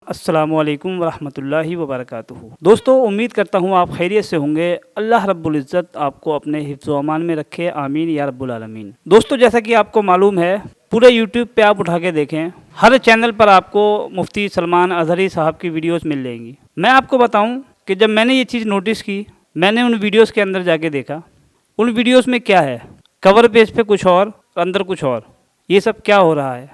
अस्सलामुअलैकुम वरहमतुल्लाहि वबरकातुहू। दोस्तों, उम्मीद करता हूँ आप खैरियत से होंगे। अल्लाह रब्बुल इज़्ज़त आपको अपने हिफ्ज़ व अमान में रखे, आमीन या रब्बुल आलमीन। दोस्तों, जैसा कि आपको मालूम है, पूरे यूट्यूब पे आप उठा के देखें, हर चैनल पर आपको मुफ्ती सलमान अज़हरी साहब की वीडियोज़ मिल जाएंगी। मैं आपको बताऊँ कि जब मैंने ये चीज़ नोटिस की, मैंने उन वीडियोज़ के अंदर जाके देखा, उन वीडियोज़ में क्या है, कवर पेज पे कुछ और, अंदर कुछ और, ये सब क्या हो रहा है।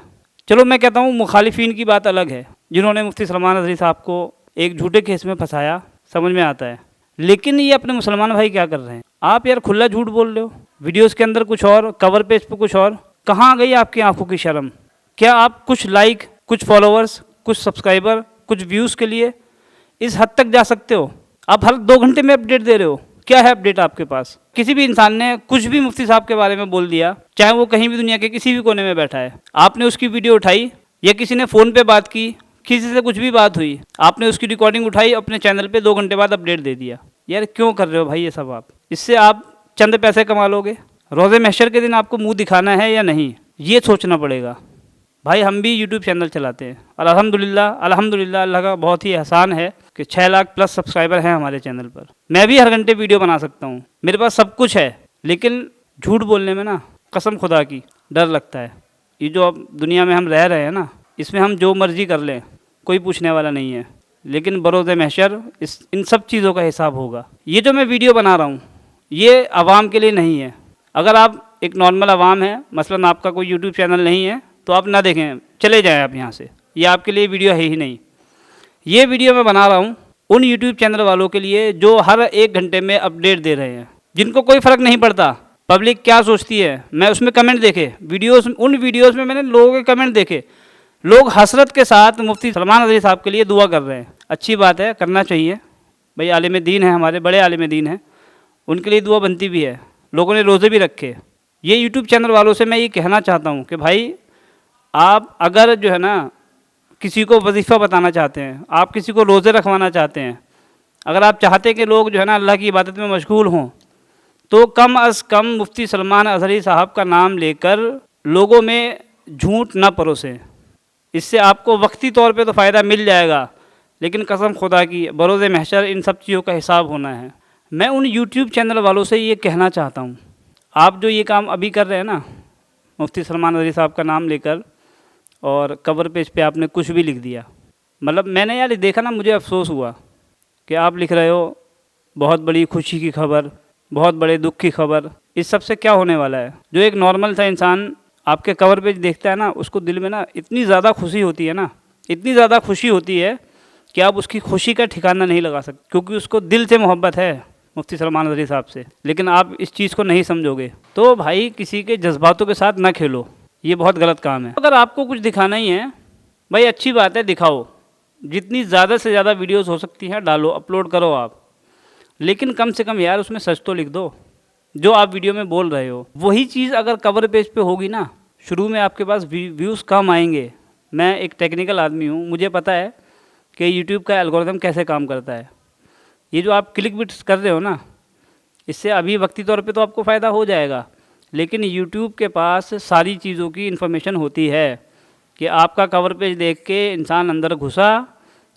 चलो, मैं कहता हूँ मुखालिफिन की बात अलग है, जिन्होंने मुफ्ती सलमान अज़हरी साहब को एक झूठे केस में फंसाया, समझ में आता है। लेकिन ये अपने मुसलमान भाई क्या कर रहे हैं? आप यार खुला झूठ बोल रहे हो, वीडियोज़ के अंदर कुछ और, कवर पेज पे कुछ और। कहाँ गई आपकी आंखों की शर्म? क्या आप कुछ लाइक, कुछ फॉलोअर्स, कुछ सब्सक्राइबर, कुछ व्यूज़ के लिए इस हद तक जा सकते हो? आप हर 2 घंटे में अपडेट दे रहे हो। क्या है अपडेट आपके पास? किसी भी इंसान ने कुछ भी मुफ्ती साहब के बारे में बोल दिया, चाहे वो कहीं भी दुनिया के किसी भी कोने में बैठा है, आपने उसकी वीडियो उठाई, या किसी ने फ़ोन पे बात की, किसी से कुछ भी बात हुई, आपने उसकी रिकॉर्डिंग उठाई, अपने चैनल पे 2 घंटे बाद अपडेट दे दिया। यार क्यों कर रहे हो भाई ये सब आप? इससे आप चंद पैसे कमा लोगे। रोज़े महशर के दिन आपको मुँह दिखाना है या नहीं, ये सोचना पड़ेगा। भाई हम भी यूट्यूब चैनल चलाते हैं और अल्हम्दुलिल्लाह अल्लाह का बहुत ही एहसान है कि 6 लाख प्लस सब्सक्राइबर हैं हमारे चैनल पर। मैं भी हर घंटे वीडियो बना सकता हूँ, मेरे पास सब कुछ है, लेकिन झूठ बोलने में ना, कसम खुदा की, डर लगता है। ये जो अब दुनिया में हम रह रहे हैं ना, इसमें हम जो मर्जी कर लें, कोई पूछने वाला नहीं है, लेकिन बरोज़े महशर इन सब चीज़ों का हिसाब होगा। ये जो मैं वीडियो बना रहा हूँ, ये आवाम के लिए नहीं है। अगर आप एक नॉर्मल आवाम है, मसलन आपका कोई यूट्यूब चैनल नहीं है, तो आप ना देखें, चले जाएं आप यहाँ से, ये आपके लिए वीडियो है ही नहीं। ये वीडियो मैं बना रहा हूँ उन यूट्यूब चैनल वालों के लिए जो हर 1 घंटे में अपडेट दे रहे हैं, जिनको कोई फ़र्क नहीं पड़ता पब्लिक क्या सोचती है। मैं उसमें कमेंट देखे, उन वीडियोज़ में मैंने लोगों के कमेंट देखे, लोग हसरत के साथ मुफ्ती सलमान अज़हरी साहब के लिए दुआ कर रहे हैं। अच्छी बात है, करना चाहिए भाई, आलिम दीन है, हमारे बड़े आलिम दीन हैं, उनके लिए दुआ बनती भी है। लोगों ने रोज़े भी रखे। ये यूट्यूब चैनल वालों से मैं ये कहना चाहता हूँ कि भाई, आप अगर जो है ना किसी को वजीफ़ा बताना चाहते हैं, आप किसी को रोज़े रखवाना चाहते हैं, अगर आप चाहते हैं कि लोग जो है ना अल्लाह की इबादत में मशगूल हों, तो कम अज़ कम मुफ्ती सलमान अज़हरी साहब का नाम लेकर लोगों में झूठ ना परोसें। इससे आपको वक्ती तौर पे तो फ़ायदा मिल जाएगा, लेकिन कसम खुदा की बरोज़े महशर इन सब चीज़ों का हिसाब होना है। मैं उन यूट्यूब चैनल वालों से ये कहना चाहता हूँ, आप जो ये काम अभी कर रहे हैं ना, मुफ्ती सलमान अज़हरी साहब का नाम लेकर और कवर पेज पे आपने कुछ भी लिख दिया, मतलब मैंने यार देखा ना, मुझे अफसोस हुआ कि आप लिख रहे हो बहुत बड़ी खुशी की खबर, बहुत बड़े दुख की खबर। इस सब से क्या होने वाला है? जो एक नॉर्मल सा इंसान आपके कवर पेज देखता है ना, उसको दिल में ना इतनी ज़्यादा खुशी होती है ना, इतनी ज़्यादा खुशी होती है कि आप उसकी खुशी का ठिकाना नहीं लगा सकते, क्योंकि उसको दिल से मोहब्बत है मुफ्ती सलमान अज़हरी साहब से। लेकिन आप इस चीज़ को नहीं समझोगे, तो भाई किसी के जज्बातों के साथ ना खेलो, ये बहुत गलत काम है। अगर आपको कुछ दिखाना ही है भाई, अच्छी बात है, दिखाओ, जितनी ज़्यादा से ज़्यादा वीडियोस हो सकती हैं डालो, अपलोड करो आप, लेकिन कम से कम यार उसमें सच तो लिख दो। जो आप वीडियो में बोल रहे हो वही चीज़ अगर कवर पेज पे होगी ना, शुरू में आपके पास व्यूज़ कम आएंगे। मैं एक टेक्निकल आदमी हूँ, मुझे पता है कि यूट्यूब का एल्गोरिथम कैसे काम करता है। ये जो आप क्लिक बिट्स कर रहे हो ना, इससे अभी वक्ती तौर पे तो आपको फ़ायदा हो जाएगा, लेकिन यूट्यूब के पास सारी चीज़ों की इन्फॉर्मेशन होती है कि आपका कवर पेज देख के इंसान अंदर घुसा,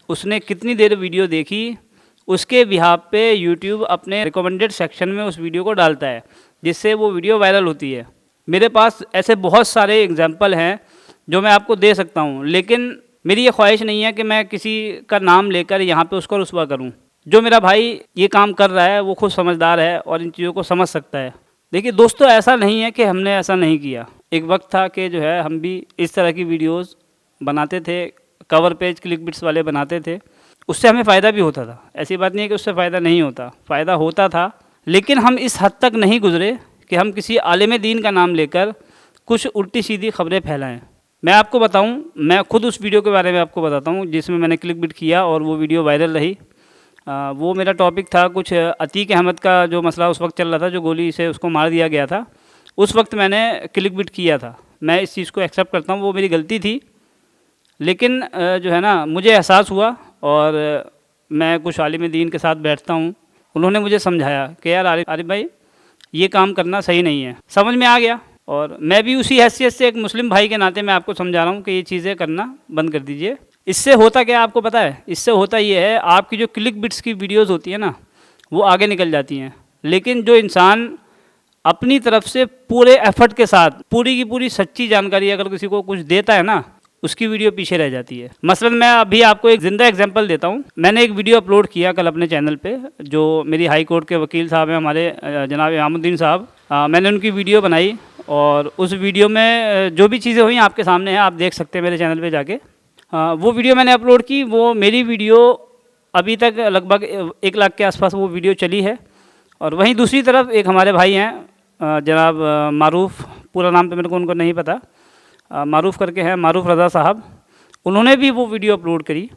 उसने कितनी देर वीडियो देखी, उसके बिहाफ पे यूट्यूब अपने रिकमेंडेड सेक्शन में उस वीडियो को डालता है, जिससे वो वीडियो वायरल होती है। मेरे पास ऐसे बहुत सारे एग्जाम्पल हैं जो मैं आपको दे सकता हूँ, लेकिन मेरी ये ख्वाहिश नहीं है कि मैं किसी का नाम लेकर यहाँ पे उसको रुस्वा करूँ। जो मेरा भाई ये काम कर रहा है वो खुद समझदार है और इन चीज़ों को समझ सकता है। देखिए दोस्तों, ऐसा नहीं है कि हमने ऐसा नहीं किया। एक वक्त था कि जो है हम भी इस तरह की वीडियोस बनाते थे, कवर पेज क्लिक बिट्स वाले बनाते थे, उससे हमें फ़ायदा भी होता था। ऐसी बात नहीं है कि उससे फ़ायदा नहीं होता, फ़ायदा होता था, लेकिन हम इस हद तक नहीं गुजरे कि हम किसी आलिम दीन का नाम लेकर कुछ उल्टी सीधी खबरें फैलाएँ। मैं आपको बताऊँ, मैं खुद उस वीडियो के बारे में आपको बताता हूँ जिसमें मैंने क्लिक बिट किया और वो वीडियो वायरल रही। वो मेरा टॉपिक था कुछ अतीक अहमद का जो मसला उस वक्त चल रहा था, जो गोली से उसको मार दिया गया था, उस वक्त मैंने क्लिक बिट किया था। मैं इस चीज़ को एक्सेप्ट करता हूँ, वो मेरी गलती थी, लेकिन जो है ना मुझे एहसास हुआ और मैं कुछ आलिम दीन के साथ बैठता हूँ, उन्होंने मुझे समझाया कि यार आरिफ भाई ये काम करना सही नहीं है। समझ में आ गया और मैं भी उसी हैसियत से एक मुस्लिम भाई के नाते मैं आपको समझा रहा हूँ कि ये चीज़ें करना बंद कर दीजिए। इससे होता क्या है आपको पता है? इससे होता ये है, आपकी जो क्लिक बिट्स की वीडियोस होती है ना, वो आगे निकल जाती हैं। लेकिन जो इंसान अपनी तरफ से पूरे एफर्ट के साथ पूरी की पूरी सच्ची जानकारी अगर किसी को कुछ देता है ना, उसकी वीडियो पीछे रह जाती है। मसलन मैं अभी आपको एक ज़िंदा एग्जांपल देता हूँ। मैंने एक वीडियो अपलोड किया कल अपने चैनल पे, जो मेरी हाई कोर्ट के वकील साहब हैं हमारे, जनाब इमामुद्दीन साहब। मैंने उनकी वीडियो बनाई और उस वीडियो में जो भी चीज़ें हुई आपके सामने हैं, आप देख सकते हैं मेरे चैनल पे जाके। वो वीडियो मैंने अपलोड की। वो मेरी वीडियो अभी तक लगभग 1 लाख के आसपास वो वीडियो चली है। और वहीं दूसरी तरफ एक हमारे भाई हैं, जनाब मारूफ़, पूरा नाम तो मेरे को उनको नहीं पता, मारूफ़ करके हैं, मारूफ़ रज़ा साहब। उन्होंने भी वो वीडियो अपलोड करी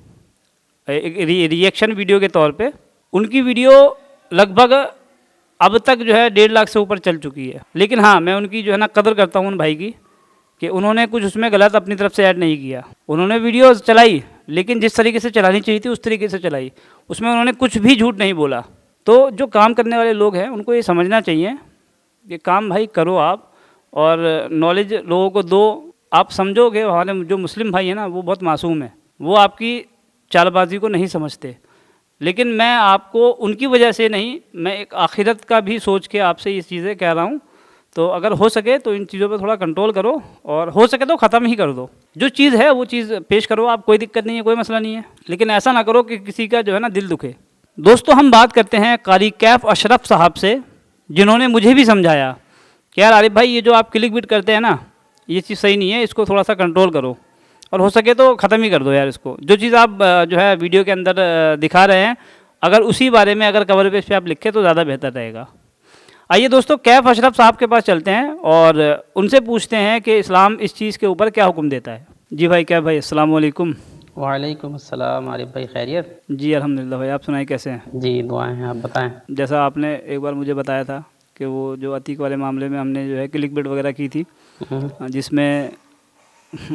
एक रिएक्शन वीडियो के तौर पे। उनकी वीडियो लगभग अब तक जो है 1.5 लाख से ऊपर चल चुकी है। लेकिन हाँ, मैं उनकी जो है ना कदर करता हूँ उन भाई की, कि उन्होंने कुछ उसमें गलत अपनी तरफ से ऐड नहीं किया। उन्होंने वीडियो चलाई, लेकिन जिस तरीके से चलानी चाहिए थी उस तरीके से चलाई। उसमें उन्होंने कुछ भी झूठ नहीं बोला। तो जो काम करने वाले लोग हैं उनको ये समझना चाहिए कि काम भाई करो आप, और नॉलेज लोगों को दो। आप समझोगे, हमारे जो मुस्लिम भाई हैं ना, वो बहुत मासूम है, वो आपकी चालबाजी को नहीं समझते। लेकिन मैं आपको उनकी वजह से नहीं, मैं एक आखिरत का भी सोच के आपसे ये चीज़ें कह रहा हूँ। तो अगर हो सके तो इन चीज़ों पे थोड़ा कंट्रोल करो, और हो सके तो ख़त्म ही कर दो। जो चीज़ है वो चीज़ पेश करो आप, कोई दिक्कत नहीं है, कोई मसला नहीं है। लेकिन ऐसा ना करो कि किसी का जो है ना दिल दुखे। दोस्तों, हम बात करते हैं कारी कैफ अशरफ साहब से, जिन्होंने मुझे भी समझाया कि यार आरिफ भाई, ये जो आप क्लिक बिट करते हैं ना, ये चीज़ सही नहीं है, इसको थोड़ा सा कंट्रोल करो, और हो सके तो ख़त्म ही कर दो यार इसको। जो चीज़ आप जो है वीडियो के अंदर दिखा रहे हैं, अगर उसी बारे में अगर कवर पेज पे आप लिखें तो ज़्यादा बेहतर रहेगा। आइए दोस्तों, कैफ अशरफ साहब के पास चलते हैं और उनसे पूछते हैं कि इस्लाम इस चीज़ के ऊपर क्या हुक्म देता है। जी भाई, कैफ भाई, अस्सलाम वालेकुम। वालेकुम अस्सलाम आरिफ भाई, खैरियत? जी अल्हम्दुलिल्लाह भाई, आप सुनाइए कैसे हैं? जी दुआएं हैं, आप बताएं। जैसा आपने एक बार मुझे बताया था कि वो जो अतीक वाले मामले में हमने जो है क्लिक बिट वगैरह की थी, जिसमें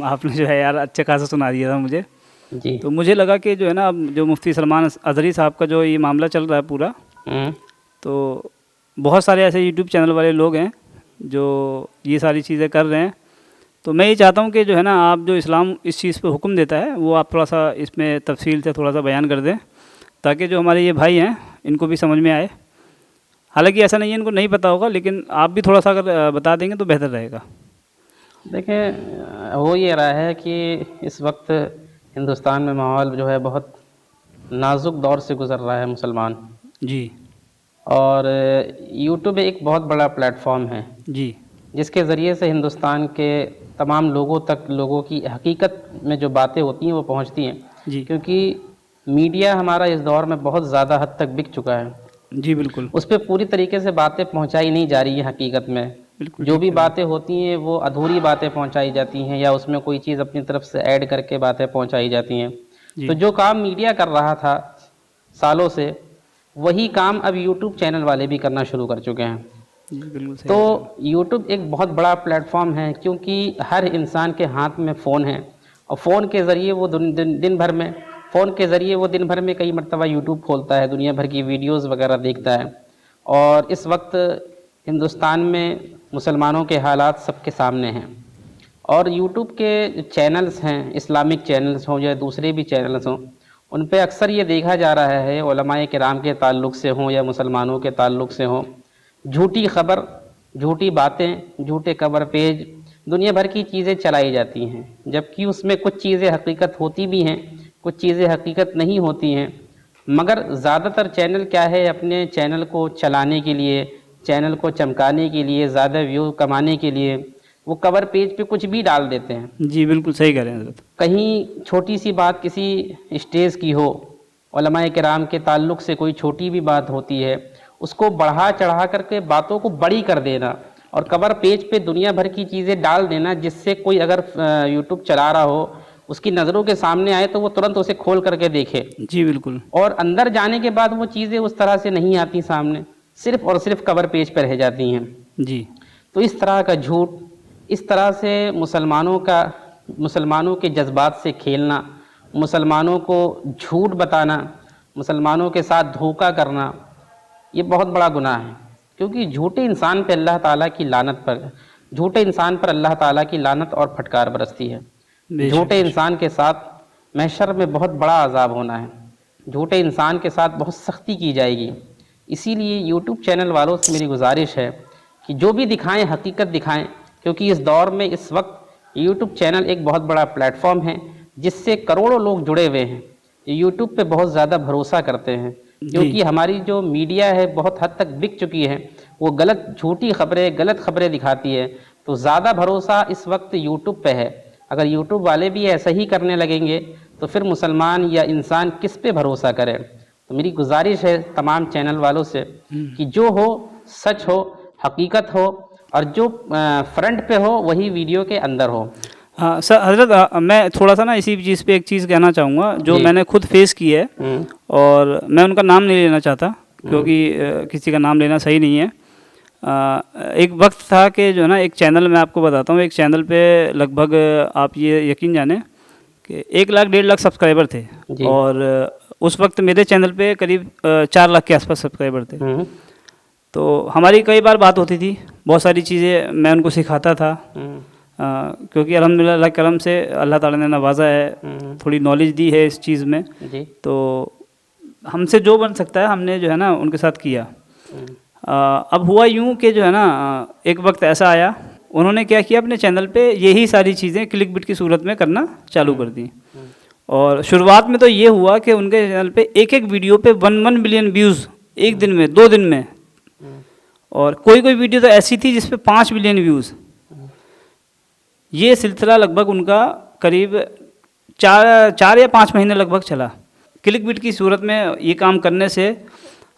आपने जो है यार अच्छे खासा सुना दिया था मुझे। जी। तो मुझे लगा कि जो है ना, अब जो मुफ्ती सलमान अज़हरी साहब का जो ये मामला चल रहा है पूरा, तो बहुत सारे ऐसे यूट्यूब चैनल वाले लोग हैं जो ये सारी चीज़ें कर रहे हैं। तो मैं ये चाहता हूँ कि जो है ना, आप जो इस्लाम इस चीज़ पे हुक्म देता है वो आप थोड़ा सा इसमें तफसील से थोड़ा सा बयान कर दें, ताकि जो हमारे ये भाई हैं इनको भी समझ में आए। हालांकि ऐसा नहीं है इनको नहीं पता होगा, लेकिन आप भी थोड़ा सा अगर बता देंगे तो बेहतर रहेगा। देखें, हो ये रहा है कि इस वक्त हिंदुस्तान में माहौल जो है बहुत नाजुक दौर से गुज़र रहा है मुसलमान जी। और यूट्यूब एक बहुत बड़ा प्लेटफॉर्म है जी। जिसके ज़रिए से हिंदुस्तान के तमाम लोगों तक लोगों की हकीकत में जो बातें होती हैं वो पहुंचती हैं। जी। क्योंकि मीडिया हमारा इस दौर में बहुत ज़्यादा हद तक बिक चुका है। जी बिल्कुल। उस पर पूरी तरीके से बातें पहुंचाई नहीं जा रही है हकीकत में। बिल्कुल। जो भी बातें होती हैं वो अधूरी बातें पहुंचाई जाती हैं, या उसमें कोई चीज़ अपनी तरफ से ऐड करके बातें पहुंचाई जाती हैं। तो जो काम मीडिया कर रहा था सालों से, वही काम अब यूट्यूब चैनल वाले भी करना शुरू कर चुके हैं। बिल्कुल सही। तो यूट्यूब एक बहुत बड़ा प्लेटफॉर्म है, क्योंकि हर इंसान के हाथ में फ़ोन है, और फ़ोन के ज़रिए वो दिन भर में फ़ोन के ज़रिए वो दिन भर में कई मरतबा यूट्यूब खोलता है, दुनिया भर की वीडियोज़ वगैरह देखता है। और इस वक्त हिंदुस्तान में मुसलमानों के हालात सबके सामने हैं, और यूट्यूब के चैनल्स हैं, इस्लामिक चैनल्स हों या दूसरे भी चैनल्स हों, उन पे अक्सर ये देखा जा रहा है, उलमाए किराम के ताल्लुक़ से हों या मुसलमानों के ताल्लुक़ से हों, झूठी खबर, झूठी बातें, झूठे कवर पेज, दुनिया भर की चीज़ें चलाई जाती हैं। जबकि उसमें कुछ चीज़ें हकीकत होती भी हैं, कुछ चीज़ें हकीकत नहीं होती हैं। मगर ज़्यादातर चैनल क्या है, अपने चैनल को चलाने के लिए, चैनल को चमकाने के लिए, ज़्यादा व्यू कमाने के लिए वो कवर पेज पे कुछ भी डाल देते हैं। जी बिल्कुल सही कह रहे हैं। कहीं छोटी सी बात किसी स्टेज की हो, उलमाए किराम के ताल्लुक़ से कोई छोटी भी बात होती है, उसको बढ़ा चढ़ा करके बातों को बड़ी कर देना और कवर पेज पे दुनिया भर की चीज़ें डाल देना, जिससे कोई अगर यूट्यूब चला रहा हो उसकी नज़रों के सामने आए तो वो तुरंत उसे खोल करके देखे। जी बिल्कुल। और अंदर जाने के बाद वो चीज़ें उस तरह से नहीं आती सामने, सिर्फ़ और सिर्फ कवर पेज पर रह जाती हैं। जी। तो इस तरह का झूठ, इस तरह से मुसलमानों के जज्बात से खेलना, मुसलमानों को झूठ बताना, मुसलमानों के साथ धोखा करना, ये बहुत बड़ा गुनाह है। क्योंकि झूठे इंसान पर अल्लाह ताला की लानत और फटकार बरसती है। झूठे इंसान के साथ महशर में बहुत बड़ा अजाब होना है, झूठे इंसान के साथ बहुत सख्ती की जाएगी। इसीलिए यूट्यूब चैनल वालों से मेरी गुजारिश है कि जो भी दिखाएं हकीकत दिखाएं, क्योंकि इस दौर में इस वक्त यूट्यूब चैनल एक बहुत बड़ा प्लेटफॉर्म है जिससे करोड़ों लोग जुड़े हुए हैं। यूट्यूब पे बहुत ज़्यादा भरोसा करते हैं क्योंकि हमारी जो मीडिया है बहुत हद तक बिक चुकी है, वो गलत झूठी खबरें गलत खबरें दिखाती है। तो ज़्यादा भरोसा इस वक्त यूट्यूब पे है। अगर यूट्यूब वाले भी ऐसा ही करने लगेंगे तो फिर मुसलमान या इंसान किस पे भरोसा करे। तो मेरी गुजारिश है तमाम चैनल वालों से कि जो हो सच हो, हकीकत हो, और जो फ्रंट पे हो वही वीडियो के अंदर हो। हाँ सर हजरत, मैं थोड़ा सा ना इसी चीज़ पे एक चीज़ कहना चाहूँगा जो जी। मैंने खुद फेस की है, और मैं उनका नाम नहीं लेना चाहता क्योंकि किसी का नाम लेना सही नहीं है। एक वक्त था कि जो है ना, एक चैनल मैं आपको बताता हूँ, एक चैनल पे लगभग आप ये यकीन जाने कि 1 लाख 1.5 लाख सब्सक्राइबर थे, जी। और उस वक्त मेरे चैनल पे करीब 4 लाख के आसपास सब्सक्राइबर थे। तो हमारी कई बार बात होती थी, बहुत सारी चीज़ें मैं उनको सिखाता था, क्योंकि अल्हम्दुलिल्लाह अल्लाह के करम से अल्लाह ताला ने नवाजा है, थोड़ी नॉलेज दी है इस चीज़ में। जी। तो हमसे जो बन सकता है हमने जो है ना उनके साथ किया। अब हुआ यूं कि जो है ना, एक वक्त ऐसा आया, उन्होंने क्या किया, अपने चैनल पे यही सारी चीज़ें क्लिक बिट की सूरत में करना चालू कर दी। और शुरुआत में तो ये हुआ कि उनके चैनल पे एक एक वीडियो पे 1 मिलियन व्यूज़ एक दिन में, 2 दिन में, और कोई कोई वीडियो तो ऐसी थी जिस पे 5 मिलियन व्यूज़। ये सिलसिला लगभग उनका करीब 4 या 5 महीने लगभग चला। क्लिक बिट की सूरत में ये काम करने से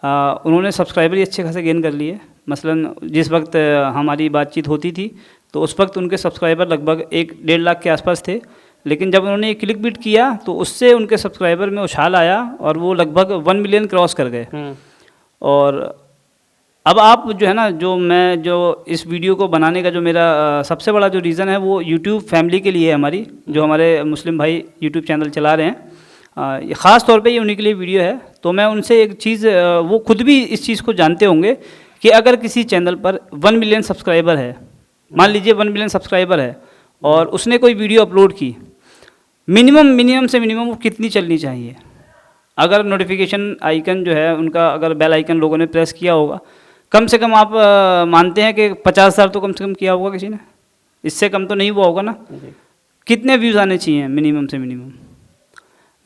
उन्होंने सब्सक्राइबर ही अच्छे खासे गेन कर लिए। मसलन जिस वक्त हमारी बातचीत होती थी तो उस वक्त उनके सब्सक्राइबर लगभग 1-1.5 लाख के आसपास थे, लेकिन जब उन्होंने ये क्लिक बिट किया तो उससे उनके सब्सक्राइबर में उछाल आया और वो लगभग 1 मिलियन क्रॉस कर गए। और अब आप जो है ना, जो इस वीडियो को बनाने का जो मेरा सबसे बड़ा जो रीज़न है वो यूट्यूब फैमिली के लिए है हमारी, जो हमारे मुस्लिम भाई यूट्यूब चैनल चला रहे हैं। ये ख़ास तौर पे ये उन्हीं के लिए वीडियो है। तो मैं उनसे एक चीज़, वो खुद भी इस चीज़ को जानते होंगे कि अगर किसी चैनल पर 1 मिलियन सब्सक्राइबर है, मान लीजिए 1 मिलियन सब्सक्राइबर है, और उसने कोई वीडियो अपलोड की, मिनिमम से मिनिमम वो कितनी चलनी चाहिए। अगर नोटिफिकेशन आइकन जो है उनका, अगर बेल आइकन लोगों ने प्रेस किया होगा, कम से कम आप मानते हैं कि 50,000 तो कम से कम किया होगा किसी ने, इससे कम तो नहीं हुआ होगा ना। कितने व्यूज़ आने चाहिए मिनिमम से मिनिमम।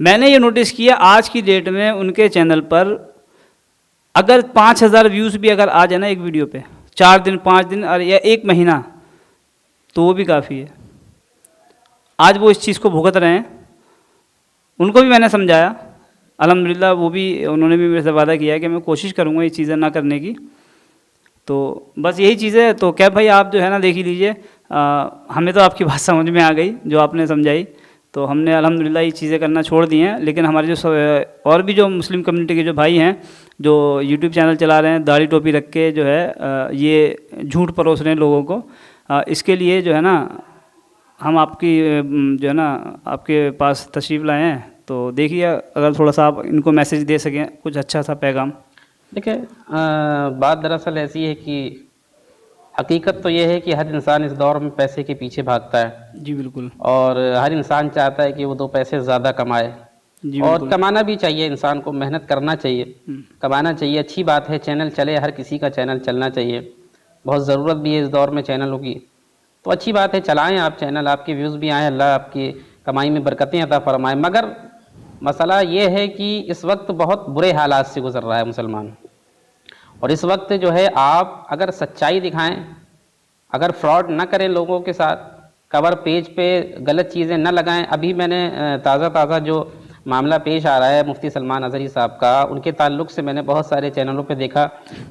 मैंने ये नोटिस किया आज की डेट में उनके चैनल पर अगर 5,000 व्यूज़ भी अगर आ जाए ना एक वीडियो पे, 4 दिन 5 दिन और या 1 महीना, तो वो भी काफ़ी है। आज वो इस चीज़ को भुगत रहे हैं। उनको भी मैंने समझाया, अल्हम्दुलिल्लाह वो भी, उन्होंने भी मेरे से वादा किया है कि मैं कोशिश करूँगा ये चीज़ें ना करने की। तो बस यही चीज़ है। तो क्या भाई आप जो है ना देख ही लीजिए, हमें तो आपकी बात समझ में आ गई जो आपने समझाई, तो हमने अल्हम्दुलिल्लाह ये चीज़ें करना छोड़ दी हैं। लेकिन हमारे जो और भी जो मुस्लिम कम्युनिटी के जो भाई हैं जो यूट्यूब चैनल चला रहे हैं, दाढ़ी टोपी रख के जो है ये झूठ परोस रहे हैं लोगों को, इसके लिए जो है ना हम आपकी जो है ना आपके पास तशरीफ़ लाए हैं। तो देखिए अगर थोड़ा सा आप इनको मैसेज दे सकें, कुछ अच्छा सा पैगाम। देखिए, बात दरअसल ऐसी है कि हकीकत तो ये है कि हर इंसान इस दौर में पैसे के पीछे भागता है। जी बिल्कुल। और हर इंसान चाहता है कि वो 2 पैसे ज़्यादा कमाए, और कमाना भी चाहिए, इंसान को मेहनत करना चाहिए, कमाना चाहिए, अच्छी बात है। चैनल चले, हर किसी का चैनल चलना चाहिए, बहुत ज़रूरत भी है इस दौर में चैनलों की। तो अच्छी बात है, चलाएं आप चैनल, आपके व्यूज़ भी आएँ, अल्लाह आपकी कमाई में बरकतें अता फरमाए। मगर मसला ये है कि इस वक्त बहुत बुरे हालात से गुज़र रहा है मुसलमान, और इस वक्त जो है आप अगर सच्चाई दिखाएं, अगर फ्रॉड ना करें लोगों के साथ, कवर पेज पे गलत चीज़ें ना लगाएं। अभी मैंने ताज़ा जो मामला पेश आ रहा है मुफ्ती सलमान अज़हरी साहब का, उनके ताल्लुक़ से मैंने बहुत सारे चैनलों पे देखा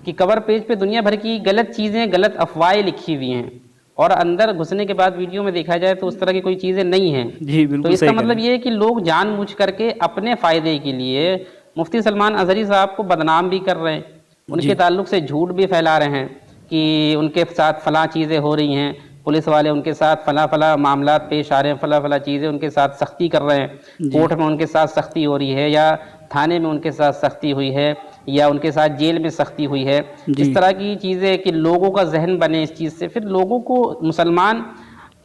कि कवर पेज पे दुनिया भर की गलत चीज़ें, गलत अफवाहें लिखी हुई हैं, और अंदर घुसने के बाद वीडियो में देखा जाए तो उस तरह की कोई चीज़ें नहीं हैं। जी बिल्कुल। तो इसका मतलब ये है कि लोग जानबूझ करके अपने फ़ायदे के लिए मुफ्ती सलमान अज़हरी साहब को बदनाम भी कर रहे हैं, उनके ताल्लुक़ से झूठ भी फैला रहे हैं कि उनके साथ फ़लाँ चीज़ें हो रही हैं, पुलिस वाले उनके साथ फ़लाँ मामला पेश आ रहे हैं, फ़लाँ चीज़ें उनके साथ सख्ती कर रहे हैं, कोर्ट में उनके साथ सख्ती हो रही है, या थाने में उनके साथ सख्ती हुई है, या उनके साथ जेल में सख्ती हुई है। इस तरह की चीज़ें कि लोगों का जहन बने इस चीज़ से, फिर लोगों को मुसलमान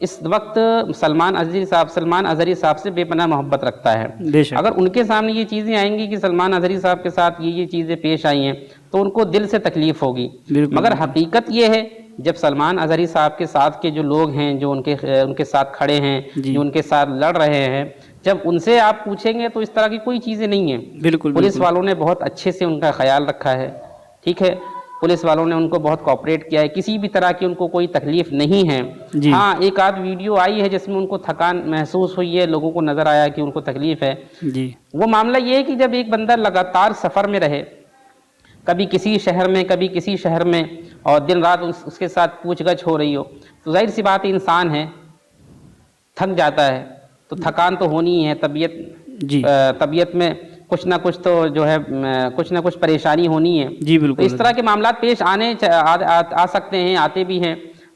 इस वक्त सलमान अजहरी साहब से बेपनाह मोहब्बत रखता है। बेशक। अगर उनके सामने ये चीज़ें आएंगी कि सलमान अजहरी साहब के साथ ये चीज़ें पेश आई हैं तो उनको दिल से तकलीफ होगी। बिल्कुल, मगर बिल्कुल। हकीकत ये है, जब सलमान अजहरी साहब के साथ के जो लोग हैं, जो उनके साथ खड़े हैं, जी। जो उनके साथ लड़ रहे हैं, जब उनसे आप पूछेंगे तो इस तरह की कोई चीज़ें नहीं है। बिल्कुल, पुलिस बिल्कुल। वालों ने बहुत अच्छे से उनका ख्याल रखा है, ठीक है। पुलिस वालों ने उनको बहुत कोऑपरेट किया है, किसी भी तरह की उनको कोई तकलीफ नहीं है। जी। हाँ, एक आध वीडियो आई है जिसमें उनको थकान महसूस हुई है, लोगों को नज़र आया कि उनको तकलीफ है। जी। वो मामला ये है कि जब एक बंदा लगातार सफ़र में रहे, कभी किसी शहर में कभी किसी शहर में, और दिन रात उसके साथ पूछगछ हो रही हो, तो जाहिर सी बात है, इंसान है, थक जाता है, तो थकान तो होनी ही है। जी। तबीयत में कुछ ना कुछ तो जो है कुछ ना कुछ परेशानी होनी है। जी, तो बिल्कुल, इस तरह के मामला पेश आ सकते हैं, आते भी हैं।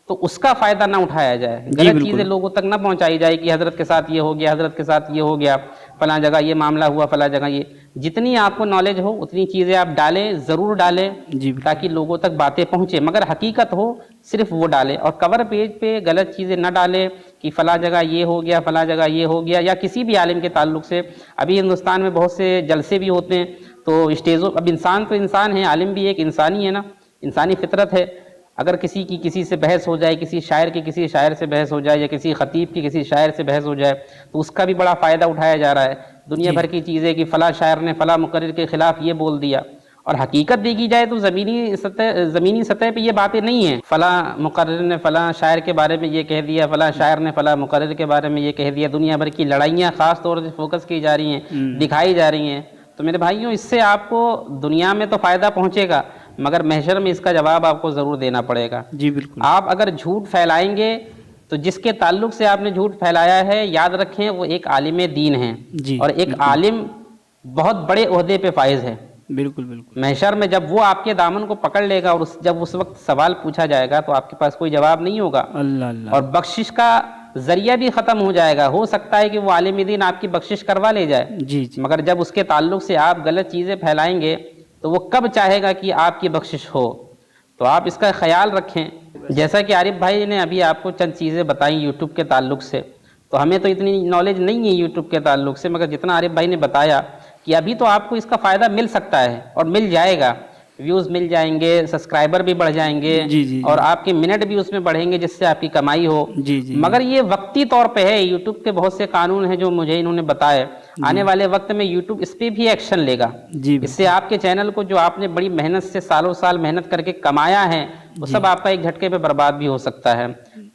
तो उसका फ़ायदा ना उठाया जाए, गलत बिल्कुल। चीज़ें लोगों तक ना पहुंचाई जाए कि हज़रत के साथ ये हो गया, हज़रत के साथ ये हो गया, फलां जगह ये मामला हुआ, फलां जगह ये। जितनी आपको नॉलेज हो उतनी चीज़ें आप डालें, ज़रूर डालें, जी, बिल्कुल। ताकि लोगों तक बातें पहुँचे, मगर हकीकत हो सिर्फ वो डालें। और कवर पेज पे गलत चीज़ें न डालें कि फ़लाँ जगह ये हो गया, फ़लाँ जगह ये हो गया, या किसी भी आलिम के ताल्लुक से। अभी हिंदुस्तान में बहुत से जलसे भी होते हैं, तो स्टेजों, अब इंसान तो इंसान है, आलिम भी एक इंसानी है ना, इंसानी फितरत है। अगर किसी से बहस हो जाए, किसी शायर की किसी शायर से बहस हो जाए, या किसी खतीब की किसी शायर से बहस हो जाए, तो उसका भी बड़ा फ़ायदा उठाया जा रहा है। दुनिया जी। भर की चीज़ें कि फ़लाँ शायर ने फ़लाँ मुकर्रिर के ख़िलाफ़ ये बोल दिया, और हकीकत देखी जाए तो ज़मीनी सतह पे ये बातें नहीं हैं। फ़लाँ मुकर्रिर ने फ़लाँ शायर के बारे में ये कह दिया, फ़लाँ शायर ने फ़लाँ मुकर्रिर के बारे में ये कह दिया। दुनिया भर की लड़ाइयाँ ख़ास तौर से फोकस की जा रही हैं, दिखाई जा रही हैं। तो मेरे भाइयों, इससे आपको दुनिया में तो फ़ायदा पहुँचेगा, मगर महशर में इसका जवाब आपको ज़रूर देना पड़ेगा। जी, बिल्कुल। आप अगर झूठ फैलाएंगे तो जिसके ताल्लुक से आपने झूठ फैलाया है, याद रखें वो एक आलिम दीन है, जी, और एक बिल्कुल। आलिम बहुत बड़े ओहदे पे फाइज है। बिल्कुल, बिल्कुल। महशर में जब वो आपके दामन को पकड़ लेगा, और जब उस वक्त सवाल पूछा जाएगा, तो आपके पास कोई जवाब नहीं होगा, अल्लाह, अल्लाह। और बख्शिश का जरिया भी ख़त्म हो जाएगा। हो सकता है कि वो आलिम दीन आपकी बख्शिश करवा ले जाए, जी, जी। मगर जब उसके ताल्लुक से आप गलत चीज़ें फैलाएंगे, तो वो कब चाहेगा कि आपकी बख्शिश हो। तो आप इसका ख्याल रखें। जैसा कि आरिफ भाई ने अभी आपको चंद चीज़ें बताई यूट्यूब के ताल्लुक से, तो हमें तो इतनी नॉलेज नहीं है यूट्यूब के ताल्लुक से, मगर जितना आरिफ भाई ने बताया कि अभी तो आपको इसका फ़ायदा मिल सकता है, और मिल जाएगा। व्यूज़ मिल जाएंगे, सब्सक्राइबर भी बढ़ जाएंगे, जी, जी, और जी। आपके मिनट भी उसमें बढ़ेंगे, जिससे आपकी कमाई हो। जी, जी, मगर ये वक्ती तौर पे है। यूट्यूब के बहुत से कानून हैं जो मुझे इन्होंने बताए। आने वाले वक्त में यूट्यूब इस पे भी एक्शन लेगा। जी, इससे आपके चैनल को, जो आपने बड़ी मेहनत से सालों साल मेहनत करके कमाया है, वो सब आपका एक झटके पे बर्बाद भी हो सकता है।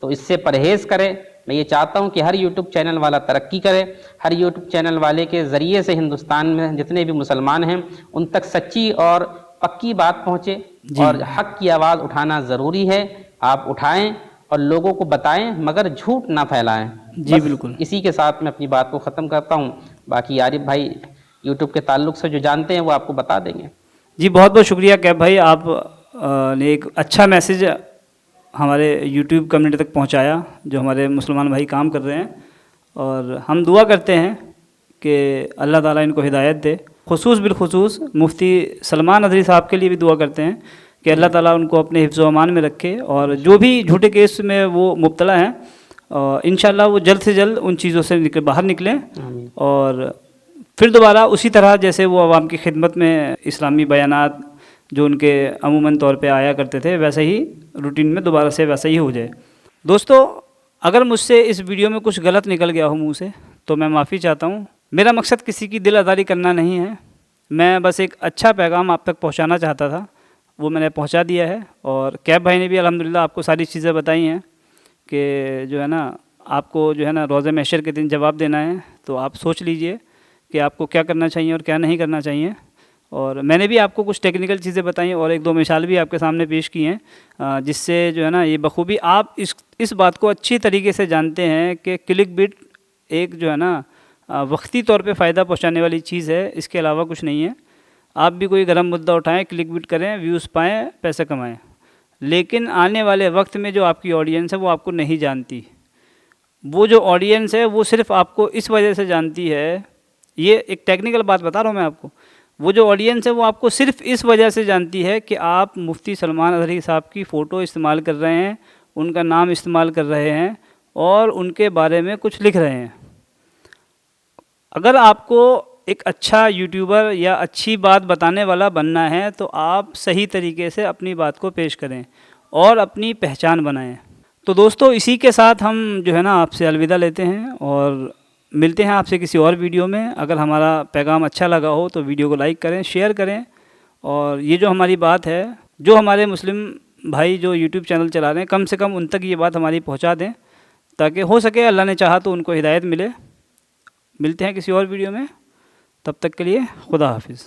तो इससे परहेज करें। मैं ये चाहता हूँ कि हर यूट्यूब चैनल वाला तरक्की करे, हर यूट्यूब चैनल वाले के ज़रिए से हिंदुस्तान में जितने भी मुसलमान हैं उन तक सच्ची और पक्की बात पहुँचे, और हक़ की आवाज़ उठाना ज़रूरी है। आप उठाएं और लोगों को बताएं, मगर झूठ ना फैलाएं। जी, बिल्कुल। इसी के साथ मैं अपनी बात को ख़त्म करता हूँ। बाकी आरिफ भाई यूट्यूब के ताल्लुक से जो जानते हैं वो आपको बता देंगे। जी, बहुत बहुत शुक्रिया कैब भाई, आप ने एक अच्छा मैसेज हमारे यूट्यूब कम्युनिटी तक पहुंचाया, जो हमारे मुसलमान भाई काम कर रहे हैं। और हम दुआ करते हैं कि अल्लाह ताला इनको हिदायत दे। बिलखुसूस मुफ्ती सलमान अजहरी साहब के लिए भी दुआ करते हैं कि अल्लाह ताला उनको अपने हिफ्ज़ व अमान में रखे, और जो भी झूठे केस में वो मुब्तला हैं, इंशाअल्लाह वो जल्द से जल्द उन चीज़ों से बाहर निकलें, और फिर दोबारा उसी तरह जैसे वो आवाम की खिदमत में इस्लामी बयानात जो उनके अमूमन तौर पे आया करते थे, वैसे ही रूटीन में दोबारा से वैसा ही हो जाए। दोस्तों, अगर मुझसे इस वीडियो में कुछ गलत निकल गया हो मुँह से, तो मैं माफ़ी चाहता हूँ। मेरा मकसद किसी की दिल आज़ारी करना नहीं है, मैं बस एक अच्छा पैगाम आप तक पहुँचाना चाहता था, वो मैंने पहुँचा दिया है। और कैब भाई ने भी अल्हम्दुलिल्लाह आपको सारी चीज़ें बताई हैं कि जो है ना, आपको जो है ना रोज़े महशर के दिन जवाब देना है, तो आप सोच लीजिए कि आपको क्या करना चाहिए और क्या नहीं करना चाहिए। और मैंने भी आपको कुछ टेक्निकल चीज़ें बताई और एक दो मिसाल भी आपके सामने पेश की हैं, जिससे जो है ना ये बखूबी आप इस बात को अच्छी तरीके से जानते हैं कि क्लिक बिट एक जो है ना वक्ती तौर पे फ़ायदा पहुंचाने वाली चीज़ है, इसके अलावा कुछ नहीं है। आप भी कोई गर्म मुद्दा उठाएं, क्लिक बिट करें, व्यूज़ पाएँ, पैसे कमाएँ, लेकिन आने वाले वक्त में जो आपकी ऑडियंस है वो आपको नहीं जानती। वो जो ऑडियंस है वो सिर्फ़ आपको इस वजह से जानती है, ये एक टेक्निकल बात बता रहा हूँ मैं आपको, वो जो ऑडियंस है वो आपको सिर्फ़ इस वजह से जानती है कि आप मुफ्ती सलमान अजहरी साहब की फ़ोटो इस्तेमाल कर रहे हैं, उनका नाम इस्तेमाल कर रहे हैं, और उनके बारे में कुछ लिख रहे हैं। अगर आपको एक अच्छा यूट्यूबर या अच्छी बात बताने वाला बनना है तो आप सही तरीके से अपनी बात को पेश करें और अपनी पहचान बनाएं। तो दोस्तों इसी के साथ हम जो है ना आपसे अलविदा लेते हैं और मिलते हैं आपसे किसी और वीडियो में। अगर हमारा पैगाम अच्छा लगा हो तो वीडियो को लाइक करें, शेयर करें और ये जो हमारी बात है, जो हमारे मुस्लिम भाई जो यूट्यूब चैनल चला रहे हैं, कम से कम उन तक ये बात हमारी पहुंचा दें ताकि हो सके अल्लाह ने चाहा तो उनको हिदायत मिले। मिलते हैं किसी और वीडियो में, तब तक के लिए खुदा हाफिज़।